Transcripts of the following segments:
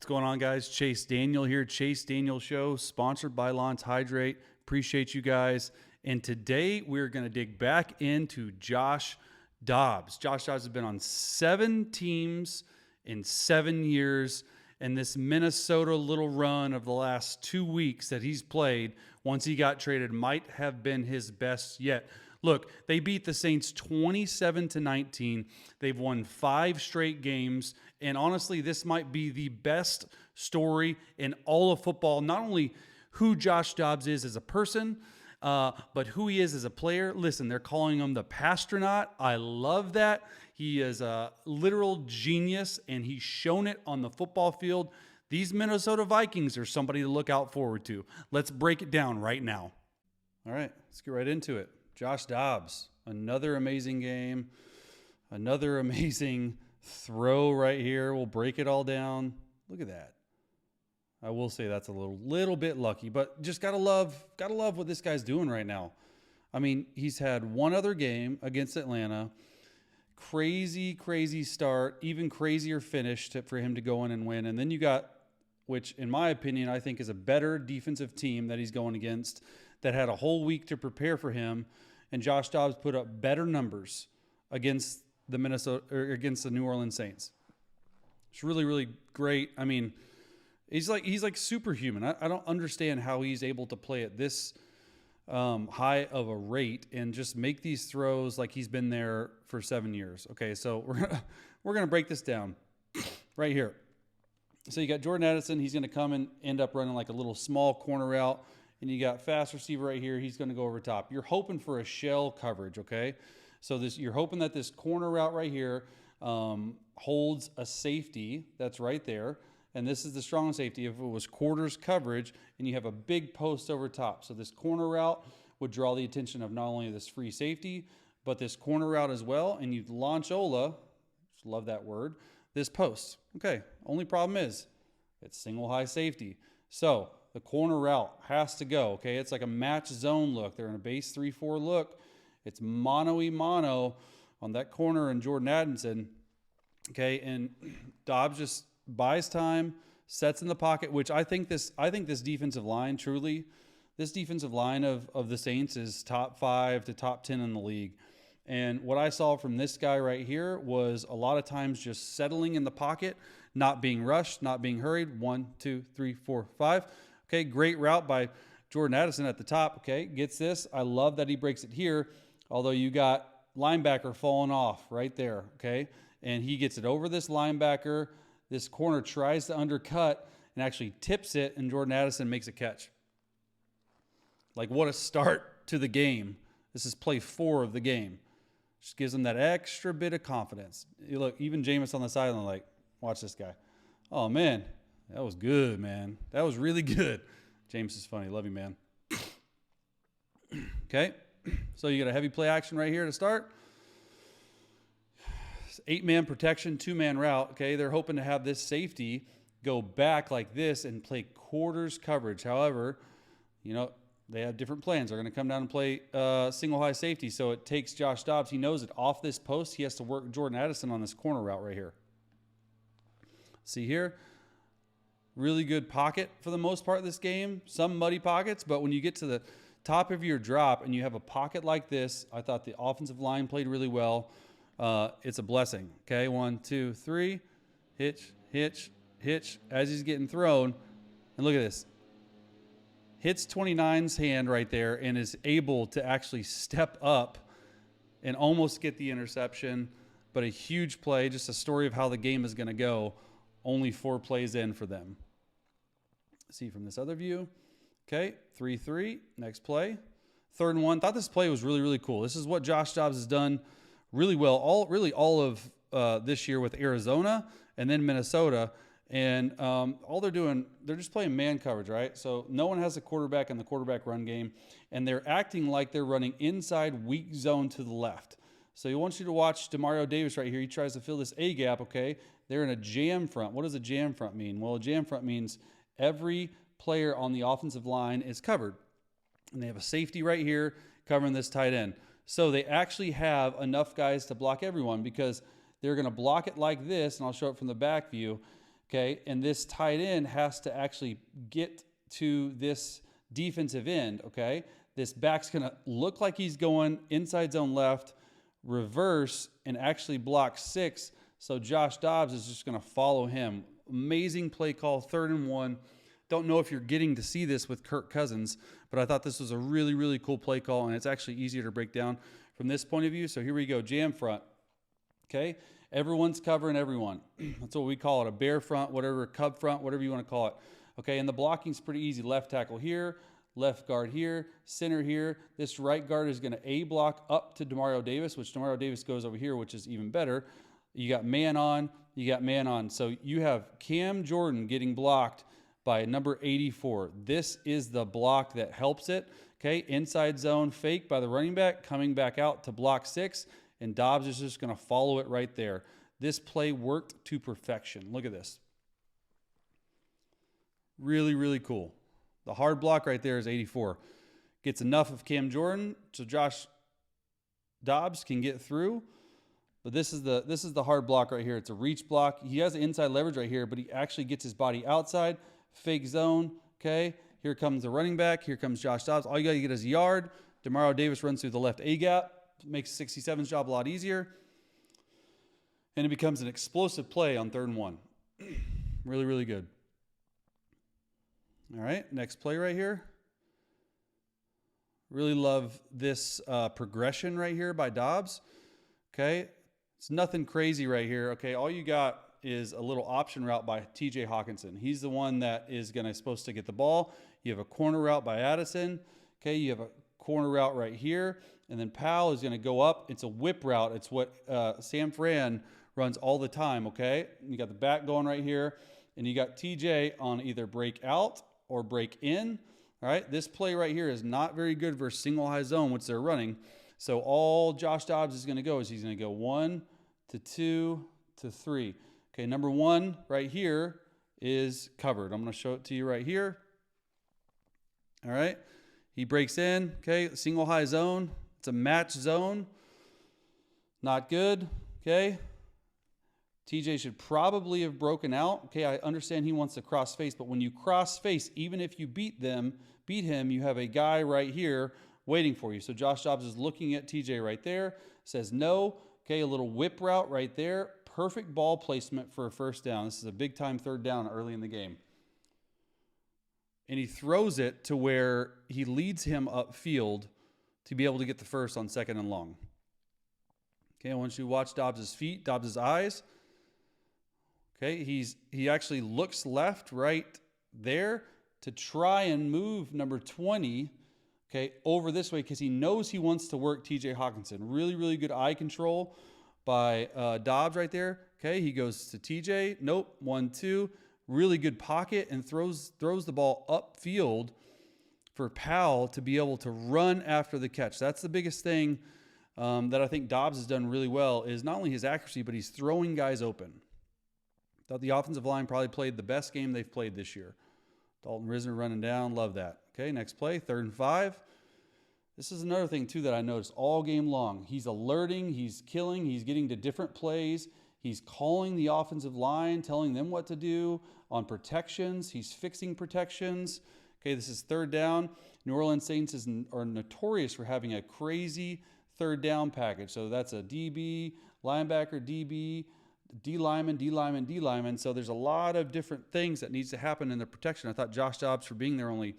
What's going on, guys? Chase Daniel here. Chase Daniel Show, sponsored by Lawrence Hydrate. Appreciate you guys. And today we're going to dig back into Josh Dobbs. Josh Dobbs has been on 7 teams in 7 years. And this Minnesota little run of the last 2 weeks that he's played once he got traded might have been his best yet. Look, they beat the Saints 27-19. They've won 5 straight games. And honestly, this might be the best story in all of football. Not only who Josh Dobbs is as a person, but who he is as a player. Listen, they're calling him the Pastronaut. I love that. He is a literal genius, and he's shown it on the football field. These Minnesota Vikings are somebody to look out forward to. Let's break it down right now. All right, let's get right into it. Josh Dobbs, another amazing game, another amazing throw right here. We'll break it all down. Look at that. I will say that's a little bit lucky, but just gotta love what this guy's doing right now. I mean, he's had one other game against Atlanta. Crazy start, even crazier finish for him to go in and win. And then you got, which in my opinion, I think is a better defensive team that he's going against, that had a whole week to prepare for him. And Josh Dobbs put up better numbers against the New Orleans Saints. It's really great. I mean, he's like superhuman. I don't understand how he's able to play at this high of a rate and just make these throws like he's been there for 7 years. Okay, so we're gonna break this down right here. So you got Jordan Addison. He's gonna come and end up running like a little small corner route. And you got fast receiver right here. He's going to go over top. You're hoping for a shell coverage, okay? So you're hoping that this corner route right here holds a safety that's right there. And this is the strong safety. If it was quarters coverage and you have a big post over top. So this corner route would draw the attention of not only this free safety, but this corner route as well. And you'd launch Ola, love that word, this post. Okay, only problem is it's single high safety. So the corner route has to go, okay? It's like a match zone look. They're in a base 3-4 look. It's mono-y-mono on that corner and Jordan Addison, okay? And Dobbs just buys time, sets in the pocket, which I think this defensive line, truly, this defensive line of the Saints is top 5 to top 10 in the league. And what I saw from this guy right here was a lot of times just settling in the pocket, not being rushed, not being hurried. 1, 2, 3, 4, 5. Okay, great route by Jordan Addison at the top. Okay, gets this. I love that he breaks it here, although you got linebacker falling off right there, okay? And he gets it over this linebacker. This corner tries to undercut and actually tips it, and Jordan Addison makes a catch. Like, what a start to the game. This is play 4 of the game. Just gives him that extra bit of confidence. You look, even Jameis on the sideline like, watch this guy. Oh, man. That was good, man. That was really good. James is funny. Love you, man. Okay. So you got a heavy play action right here to start. 8-man protection, 2-man route. Okay. They're hoping to have this safety go back like this and play quarters coverage. However, you know, they have different plans. They're going to come down and play single high safety. So it takes Josh Dobbs. He knows it off this post. He has to work Jordan Addison on this corner route right here. See here. Really good pocket for the most part of this game. Some muddy pockets, but when you get to the top of your drop and you have a pocket like this, I thought the offensive line played really well. It's a blessing. Okay, 1, 2, 3. Hitch. As he's getting thrown, and look at this. Hits 29's hand right there and is able to actually step up and almost get the interception. But a huge play, just a story of how the game is going to go. Only 4 plays in for them. See from this other view. Okay, 3-3. Next play. 3rd and 1. Thought this play was really cool. This is what Josh Dobbs has done really well. All of this year with Arizona and then Minnesota. And all they're doing, they're just playing man coverage, right? So no one has a quarterback in the quarterback run game. And they're acting like they're running inside weak zone to the left. So he wants you to watch Demario Davis right here. He tries to fill this A gap, okay? They're in a jam front. What does a jam front mean? Well, a jam front means every player on the offensive line is covered. And they have a safety right here covering this tight end. So they actually have enough guys to block everyone because they're going to block it like this, and I'll show it from the back view. Okay, and this tight end has to actually get to this defensive end. Okay, this back's going to look like he's going inside zone left, reverse, and actually block 6. So Josh Dobbs is just going to follow him. Amazing play call, 3rd and 1. Don't know if you're getting to see this with Kirk Cousins, but I thought this was a really, really cool play call, and it's actually easier to break down from this point of view. So here we go, jam front. Okay, everyone's covering everyone. That's what we call it, a bear front, whatever, cub front, whatever you want to call it. Okay, and the blocking's pretty easy. Left tackle here, left guard here, center here. This right guard is going to A block up to Demario Davis, which Demario Davis goes over here, which is even better. You got man on, you got man on. So you have Cam Jordan getting blocked by number 84. This is the block that helps it. Okay, inside zone fake by the running back, coming back out to block 6, and Dobbs is just going to follow it right there. This play worked to perfection. Look at this. Really, really cool. The hard block right there is 84. Gets enough of Cam Jordan so Josh Dobbs can get through. But this is the hard block right here. It's a reach block. He has the inside leverage right here, but he actually gets his body outside. Fake zone. Okay. Here comes the running back. Here comes Josh Dobbs. All you got to get is a yard. Demario Davis runs through the left A gap. Makes 67's job a lot easier. And it becomes an explosive play on 3rd and 1. Really, really good. All right, next play right here. Really love this progression right here by Dobbs. Okay, it's nothing crazy right here. Okay, all you got is a little option route by TJ Hockenson. He's the one that is supposed to get the ball. You have a corner route by Addison. Okay, you have a corner route right here. And then Powell is going to go up. It's a whip route. It's what Sam Fran runs all the time, okay? You got the back going right here. And you got TJ on either break out or break in. All right, this play right here is not very good versus single high zone, which they're running. So all Josh Dobbs is going to go is he's going to go 1 to 2 to 3. Okay, number 1 right here is covered. I'm going to show it to you right here. All right, he breaks in. Okay, single high zone. It's a match zone. Not good. Okay. TJ should probably have broken out. Okay, I understand he wants to cross face, but when you cross face, even if you beat him, you have a guy right here waiting for you. So Josh Dobbs is looking at TJ right there, says no. Okay, a little whip route right there. Perfect ball placement for a 1st down. This is a big time 3rd down early in the game. And he throws it to where he leads him upfield to be able to get the 1st on 2nd and long. Okay, I want you to watch Dobbs' feet, Dobbs' eyes. Okay, he actually looks left right there to try and move number 20, okay, over this way because he knows he wants to work TJ Hockenson. Really, really good eye control by Dobbs right there. Okay, he goes to TJ. Nope, 1-2. Really good pocket and throws the ball upfield for Powell to be able to run after the catch. That's the biggest thing that I think Dobbs has done really well is not only his accuracy, but he's throwing guys open. Thought the offensive line probably played the best game they've played this year. Dalton Risner running down. Love that. Okay, next play, 3rd and 5. This is another thing, too, that I noticed all game long. He's alerting. He's killing. He's getting to different plays. He's calling the offensive line, telling them what to do on protections. He's fixing protections. Okay, this is 3rd down. New Orleans Saints are notorious for having a crazy 3rd down package. So that's a DB, linebacker, DB, D lineman, D lineman, D lineman. So there's a lot of different things that needs to happen in the protection. I thought Josh Dobbs, for being there only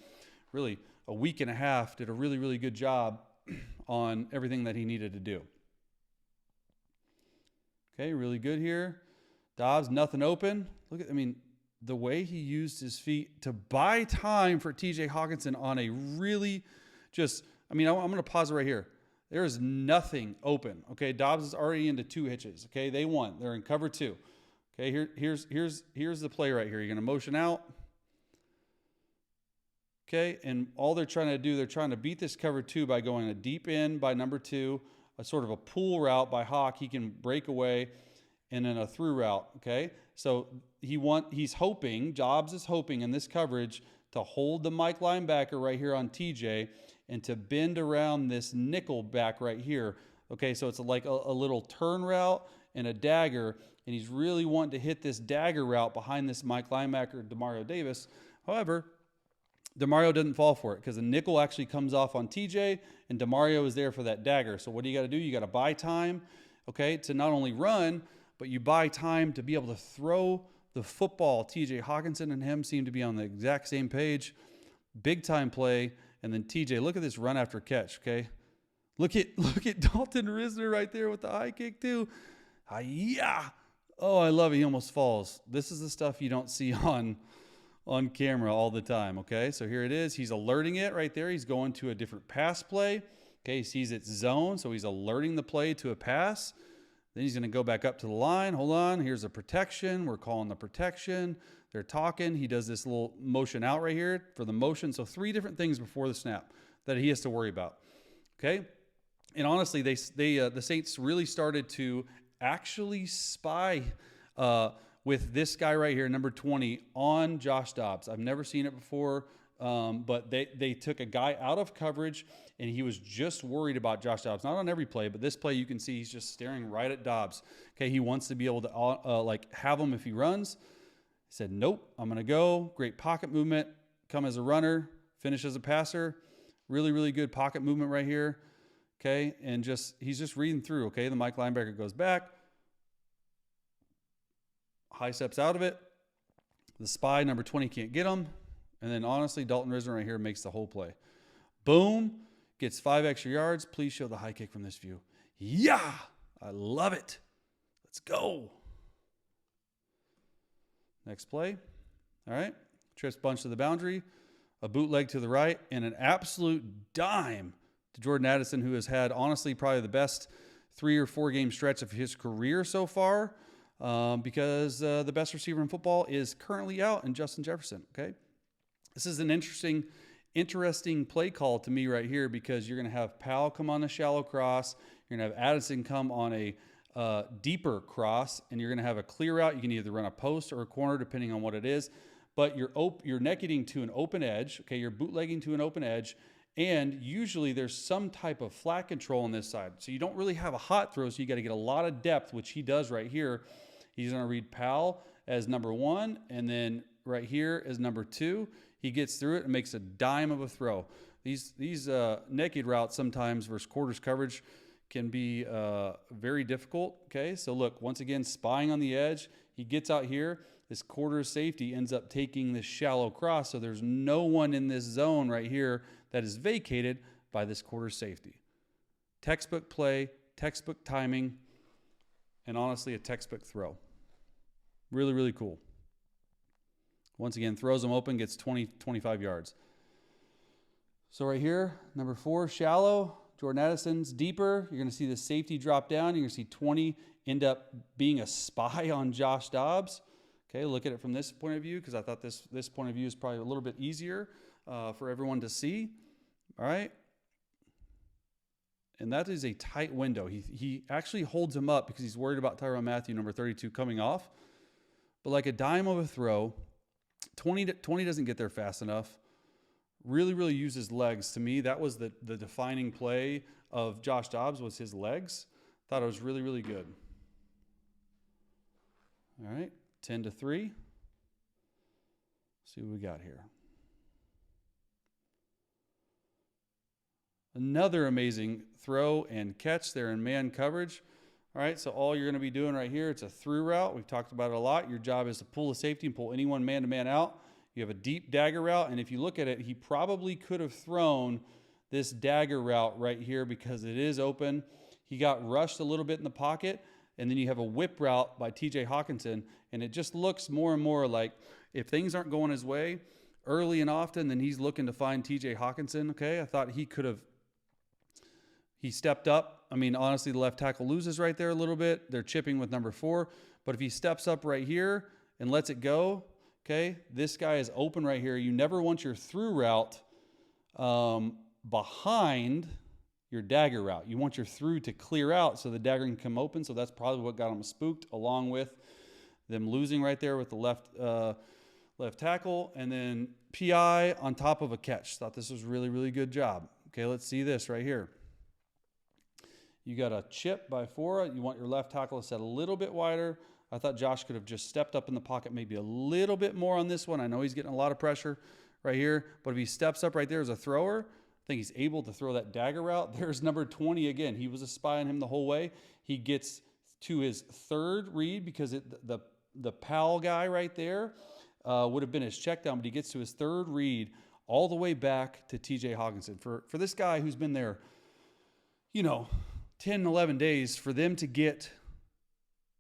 really a week and a half, did a really, really good job on everything that he needed to do. Okay, really good here. Dobbs, nothing open. Look at, the way he used his feet to buy time for TJ Hockenson on a really I'm going to pause it right here. There is nothing open. Okay, Dobbs is already into 2 hitches. Okay, they won. They're in cover 2. Okay, here's the play right here. You're going to motion out. Okay, and all they're trying to do, they're trying to beat this cover 2 by going a deep in by number 2, a sort of a pull route by Hawk. He can break away, and then a through route. Okay, so Dobbs is hoping in this coverage to hold the Mike linebacker right here on TJ and to bend around this nickel back right here. Okay, so it's like a little turn route and a dagger and he's really wanting to hit this dagger route behind this Mike linebacker, Demario Davis. However, Demario doesn't fall for it because the nickel actually comes off on TJ, and Demario is there for that dagger. So what do? You got to buy time, okay, to not only run, but you buy time to be able to throw the football. TJ Hockenson and him seem to be on the exact same page. Big time play. And then TJ, look at this run after catch, okay? Look at Dalton Risner right there with the high kick too. Yeah. Oh, I love it. He almost falls. This is the stuff you don't see on camera all the time, okay? So here it is. He's alerting it right there. He's going to a different pass play. Okay, he sees its zone, so he's alerting the play to a pass. Then he's going to go back up to the line. Hold on. Here's a protection. We're calling the protection. They're talking. He does this little motion out right here for the motion. So 3 different things before the snap that he has to worry about. Okay? And honestly, the Saints really started to actually spy with this guy right here, number 20, on Josh Dobbs. I've never seen it before, but they took a guy out of coverage, and he was just worried about Josh Dobbs. Not on every play, but this play you can see he's just staring right at Dobbs. Okay, he wants to be able to have him if he runs. He said, nope, I'm going to go. Great pocket movement. Come as a runner. Finish as a passer. Really, really good pocket movement right here. Okay, and he's just reading through. Okay, the Mike linebacker goes back. High steps out of it. The spy, number 20, can't get him. And then, honestly, Dalton Risner right here makes the whole play. Boom. Gets 5 extra yards. Please show the high kick from this view. Yeah, I love it. Let's go. Next play. All right. Trips bunch to the boundary. A bootleg to the right. And an absolute dime to Jordan Addison, who has had, honestly, probably the best 3 or 4 game stretch of his career so far, because the best receiver in football is currently out in Justin Jefferson. Okay. This is an interesting play call to me right here, because you're going to have Powell come on a shallow cross. You're going to have Addison come on a deeper cross, and you're going to have a clear out. You can either run a post or a corner, depending on what it is. But you're necketing to an open edge. Okay, you're bootlegging to an open edge, and usually there's some type of flat control on this side. So you don't really have a hot throw, so you got to get a lot of depth, which he does right here. He's going to read Powell as number 1, and then right here is number 2. He gets through it and makes a dime of a throw. These naked routes sometimes versus quarters coverage can be very difficult. Okay, so look, once again, spying on the edge. He gets out here. This quarter safety ends up taking this shallow cross, so there's no one in this zone right here that is vacated by this quarter safety. Textbook play, textbook timing, and honestly, a textbook throw. Really, really cool. Once again, throws him open, gets 20, 25 yards. So right here, number 4, shallow. Jordan Addison's deeper. You're going to see the safety drop down. You're going to see 20 end up being a spy on Josh Dobbs. Okay, look at it from this point of view, because I thought this point of view is probably a little bit easier for everyone to see. All right. And that is a tight window. He actually holds him up because he's worried about Tyrann Mathieu, number 32, coming off. But like a dime of a throw, 20 doesn't get there fast enough. Really, really uses legs. To me, that was the defining play of Josh Dobbs, was his legs. Thought it was really, really good. All right, 10-3. See what we got here. Another amazing throw and catch there in man coverage. All right, so all you're going to be doing right here, it's a through route. We've talked about it a lot. Your job is to pull the safety and pull anyone man-to-man out. You have a deep dagger route, and if you look at it, he probably could have thrown this dagger route right here because it is open. He got rushed a little bit in the pocket, and then you have a whip route by TJ Hockenson, and it just looks more and more like if things aren't going his way early and often, then he's looking to find TJ Hockenson. Okay, I thought he could have. He stepped up. I mean, honestly, the left tackle loses right there a little bit. They're chipping with number 4. But if he steps up right here and lets it go, okay, this guy is open right here. You never want your through route behind your dagger route. You want your through to clear out so the dagger can come open. So that's probably what got him spooked, along with them losing right there with the left tackle. And then PI on top of a catch. Thought this was really, really good job. Okay, let's see this right here. You got a chip by 4. You want your left tackle to set a little bit wider. I thought Josh could have just stepped up in the pocket maybe a little bit more on this one. I know he's getting a lot of pressure right here, but if he steps up right there as a thrower, I think he's able to throw that dagger route. There's number 20 again. He was a spy on him the whole way. He gets to his third read because the pal guy right there would have been his check down, but he gets to his third read all the way back to TJ Hockenson. For this guy who's been there, 10, 11 days, for them to get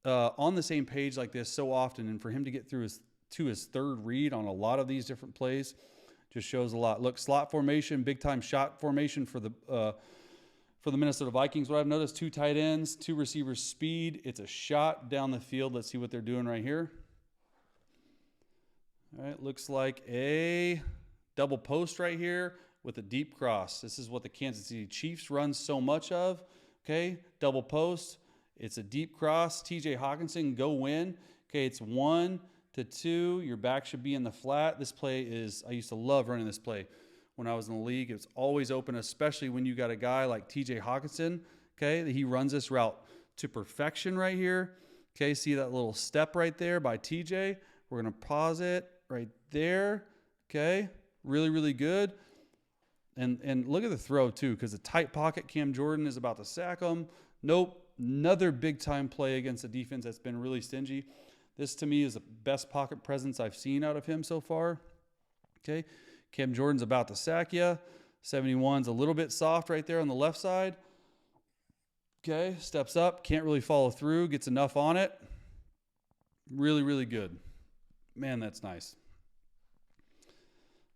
on the same page like this so often, and for him to get through his third read on a lot of these different plays just shows a lot. Look, slot formation, big time shot formation for the Minnesota Vikings. What I've noticed, 2 tight ends, 2 receivers, speed. It's a shot down the field. Let's see what they're doing right here. All right, looks like a double post right here with a deep cross. This is what the Kansas City Chiefs run so much of. Okay, double post. It's a deep cross. TJ Hockenson, go win. Okay, it's 1 to 2. Your back should be in the flat. This play is, I used to love running this play when I was in the league. It's always open, especially when you got a guy like TJ Hockenson. Okay, he runs this route to perfection right here. Okay, see that little step right there by TJ? We're going to pause it right there. Okay, really, really good. And look at the throw too, because a tight pocket, Cam Jordan is about to sack him. Nope. Another big-time play against a defense that's been really stingy. This, to me, is the best pocket presence I've seen out of him so far. Okay, Cam Jordan's about to sack you. 71's a little bit soft right there on the left side. Okay, steps up, can't really follow through, gets enough on it. Really, really good. Man, that's nice.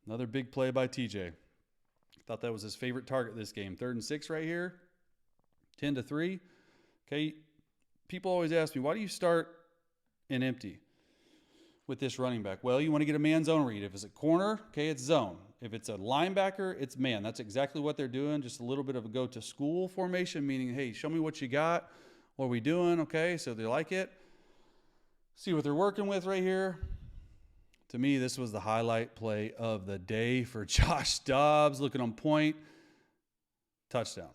Another big play by TJ. Thought that was his favorite target this game. 3rd and 6 right here. 10 to 3. Okay, people always ask me, why do you start an empty with this running back? Well, you want to get a man zone read. If it's a corner, okay, it's zone. If it's a linebacker, it's man. That's exactly what they're doing. Just a little bit of a go-to-school formation, meaning, hey, show me what you got. What are we doing? Okay, so they like it. See what they're working with right here. To me, this was the highlight play of the day for Josh Dobbs. Looking on point. Touchdown.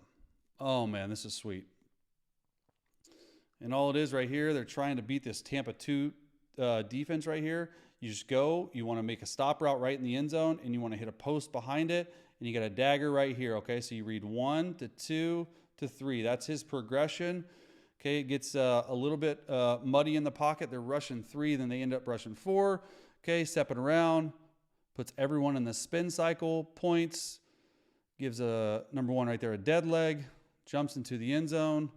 Oh, man, this is sweet. And all it is right here, they're trying to beat this Tampa 2 defense right here. You just go. You want to make a stop route right in the end zone, and you want to hit a post behind it, and you got a dagger right here. Okay, so you read 1 to 2 to 3. That's his progression. Okay, it gets a little bit muddy in the pocket. They're rushing 3, then they end up rushing 4. Okay, stepping around, puts everyone in the spin cycle, points, gives a number 1 right there a dead leg, jumps into the end zone,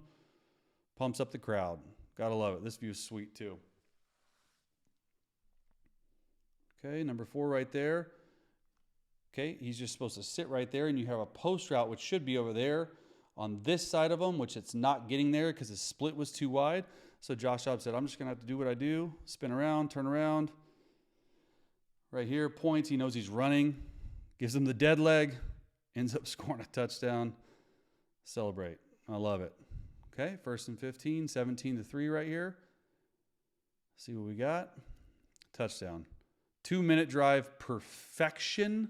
pumps up the crowd. Gotta love it. This view is sweet too. Okay, number 4 right there. Okay, he's just supposed to sit right there, and you have a post route, which should be over there on this side of him, which it's not getting there because his split was too wide. So Josh Dobbs said, I'm just going to have to do what I do, spin around, turn around. Right here, points, he knows he's running, gives him the dead leg, ends up scoring a touchdown. Celebrate. I love it. Okay, 1st and 15, 17 to 3 right here. See what we got. Touchdown. 2-minute drive perfection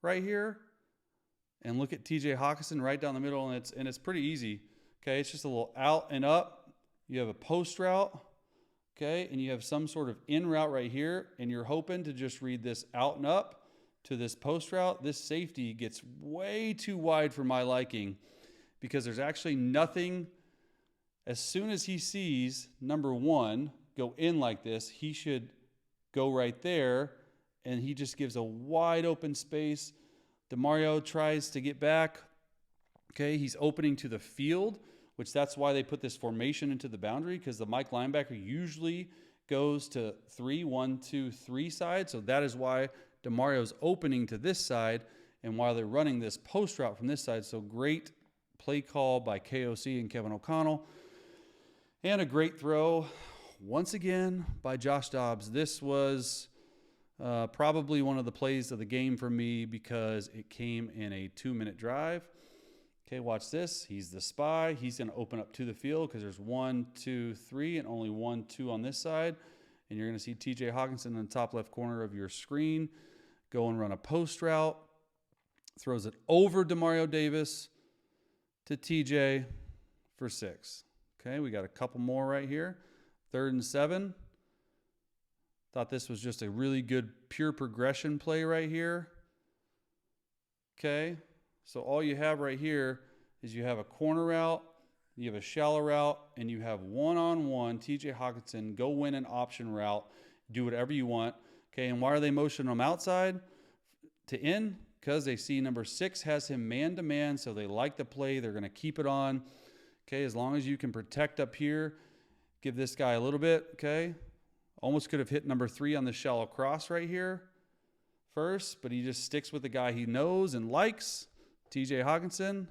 right here. And look at TJ Hockenson right down the middle, and it's pretty easy. Okay, it's just a little out and up. You have a post route, okay, and you have some sort of in route right here, and you're hoping to just read this out and up to this post route. This safety gets way too wide for my liking because there's actually nothing. As soon as he sees number 1 go in like this, he should go right there, and he just gives a wide open space. DeMario tries to get back. Okay, he's opening to the field, which that's why they put this formation into the boundary, because the Mike linebacker usually goes to 1, 2, 3 side. So that is why DeMario's opening to this side, and while they're running this post route from this side. So great play call by KOC and Kevin O'Connell. And a great throw, once again, by Josh Dobbs. This was probably one of the plays of the game for me because it came in a 2-minute drive. Okay, watch this. He's the spy. He's going to open up to the field because there's 1, 2, 3, and only 1, 2 on this side. And you're going to see TJ Hockenson in the top left corner of your screen go and run a post route. Throws it over Demario Davis to TJ for 6. Okay, we got a couple more right here. 3rd and 7. Thought this was just a really good pure progression play right here. Okay, so all you have right here is you have a corner route, you have a shallow route, and you have one-on-one TJ Hockenson, go win an option route, do whatever you want. Okay, and why are they motioning him outside to in? Because they see number 6 has him man-to-man, so they like the play. They're going to keep it on. Okay, as long as you can protect up here, give this guy a little bit, okay? Almost could have hit number 3 on the shallow cross right here first, but he just sticks with the guy he knows and likes, TJ Hockenson.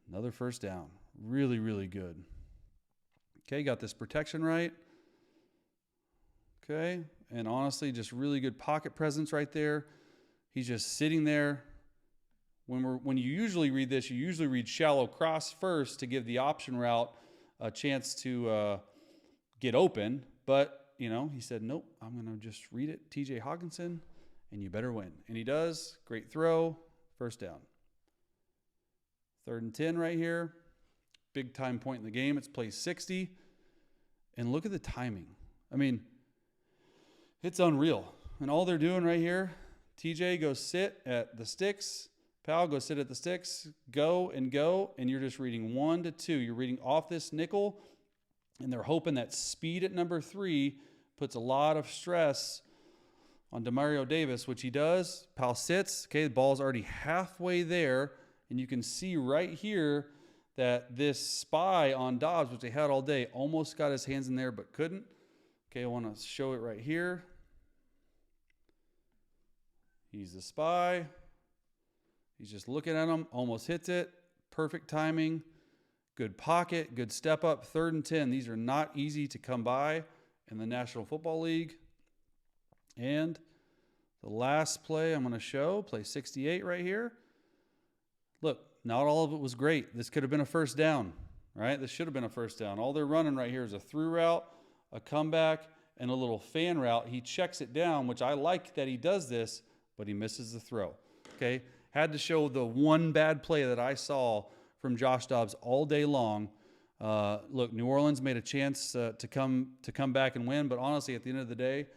Another first down. Really, really good. Okay, got this protection right. Okay, and honestly, just really good pocket presence right there. He's just sitting there. When you usually read this, you usually read shallow cross first to give the option route a chance to get open. But, you know, he said, nope, I'm going to just read it, TJ Hockenson, and you better win. And he does. Great throw. First down. 3rd and 10 right here. Big time point in the game. It's play 60. And look at the timing. I mean, it's unreal. And all they're doing right here, TJ goes sit at the sticks. Powell goes sit at the sticks. Go, and you're just reading 1 to 2. You're reading off this nickel, and they're hoping that speed at number 3 puts a lot of stress on Demario Davis, which he does. Powell sits. Okay, the ball's already halfway there, and you can see right here that this spy on Dobbs, which they had all day, almost got his hands in there but couldn't. Okay, I want to show it right here. He's the spy. He's just looking at him, almost hits it. Perfect timing. Good pocket, good step up. 3rd and 10. These are not easy to come by in the National Football League. And the last play I'm going to show, play 68 right here. Look, not all of it was great. This could have been a first down, right? This should have been a first down. All they're running right here is a through route, a comeback, and a little fan route. He checks it down, which I like that he does this, but he misses the throw. Okay, had to show the one bad play that I saw from Josh Dobbs all day long. Look, New Orleans made a chance to come back and win, but honestly, at the end of the day,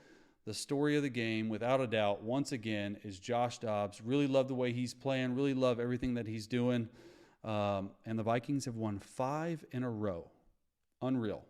the story of the game, without a doubt, once again, is Josh Dobbs. Really love the way he's playing. Really love everything that he's doing. And the Vikings have won 5 in a row. Unreal.